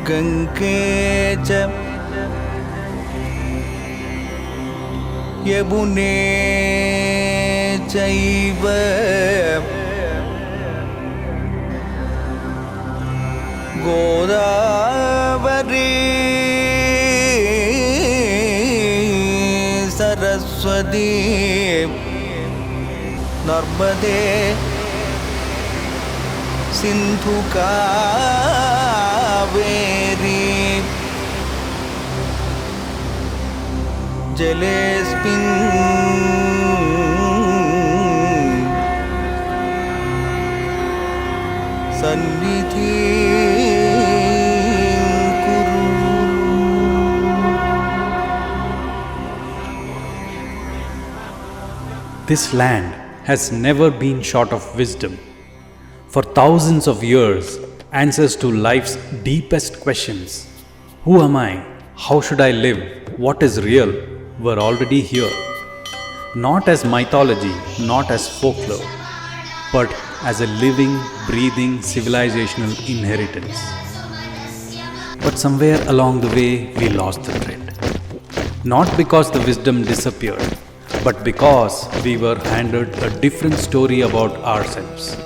गङ्गे च यमुने चैव गोदावरी सरस्वती नर्मदे सिन्धु कावेरी जलेऽस्मिन् सन्निधिं कुरु। This land has never been short of wisdom. For thousands of years, answers to life's deepest questions, who am I? How should I live? What is real? Were already here. Not as mythology, not as folklore, but as a living, breathing, civilizational inheritance. But somewhere along the way, we lost the thread. Not because the wisdom disappeared, but because we were handed a different story about ourselves.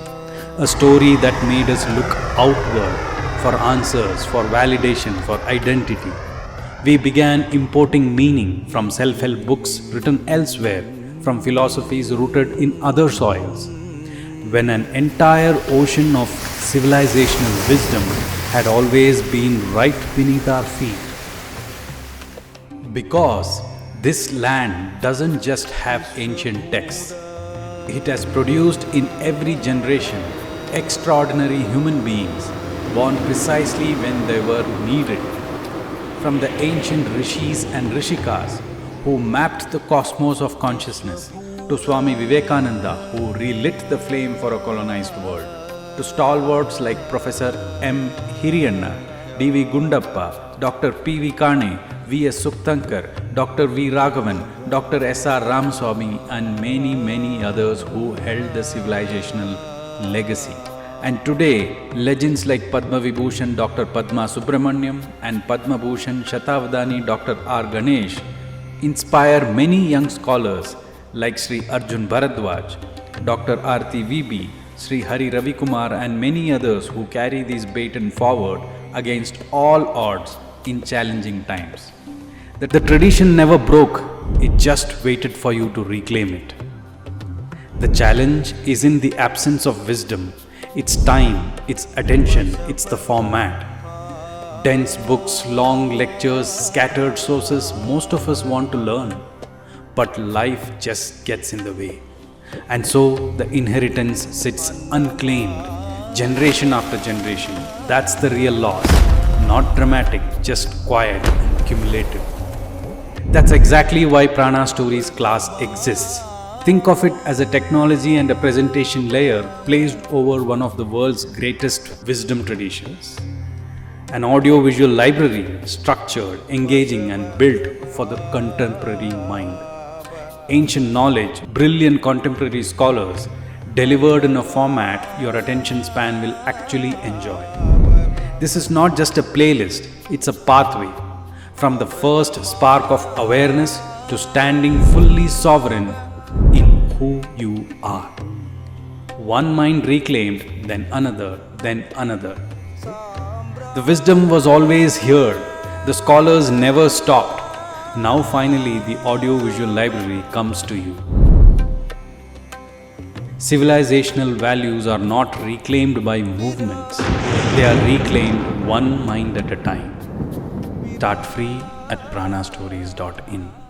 A story that made us look outward for answers, for validation, for identity. We began importing meaning from self-help books written elsewhere, from philosophies rooted in other soils, when an entire ocean of civilizational wisdom had always been right beneath our feet. Because this land doesn't just have ancient texts. It has produced in every generation extraordinary human beings born precisely when they were needed. From the ancient rishis and rishikas who mapped the cosmos of consciousness, to Swami Vivekananda who relit the flame for a colonized world, to stalwarts like Professor M. Hiriyanna, D.V. Gundappa, Dr. P.V. Kane, V.S. Suktankar, Dr. V. Raghavan, Dr. S.R. Ramaswamy and many others who held the civilizational legacy. And today, legends like Padma Vibhushan Dr. Padma Subramaniam and Padma Bhushan Shatabdani Dr.R.Ganesh inspire many young scholars like Sri Arjun Bharadwaj, Dr. Arti VB, Sri Hari Ravi Kumar and many others who carry this baton forward against all odds in challenging times. That the tradition never broke, it just waited for you to reclaim it. The challenge is in the absence of wisdom, its time, its attention, it's the format. Dense books, long lectures, scattered sources, most of us want to learn. But life just gets in the way. And so the inheritance sits unclaimed, generation after generation. That's the real loss. Not dramatic, just quiet and cumulative. That's exactly why Prana Stories class exists. Think of it as a technology and a presentation layer placed over one of the world's greatest wisdom traditions. An audio-visual library, structured, engaging and built for the contemporary mind. Ancient knowledge, brilliant contemporary scholars, delivered in a format your attention span will actually enjoy. This is not just a playlist, it's a pathway. From the first spark of awareness to standing fully sovereign in who you are. One mind reclaimed, then another, then another. The wisdom was always here. The scholars never stopped. Now finally the audio-visual library comes to you. Civilizational values are not reclaimed by movements. They are reclaimed one mind at a time. Start free at pranastories.in.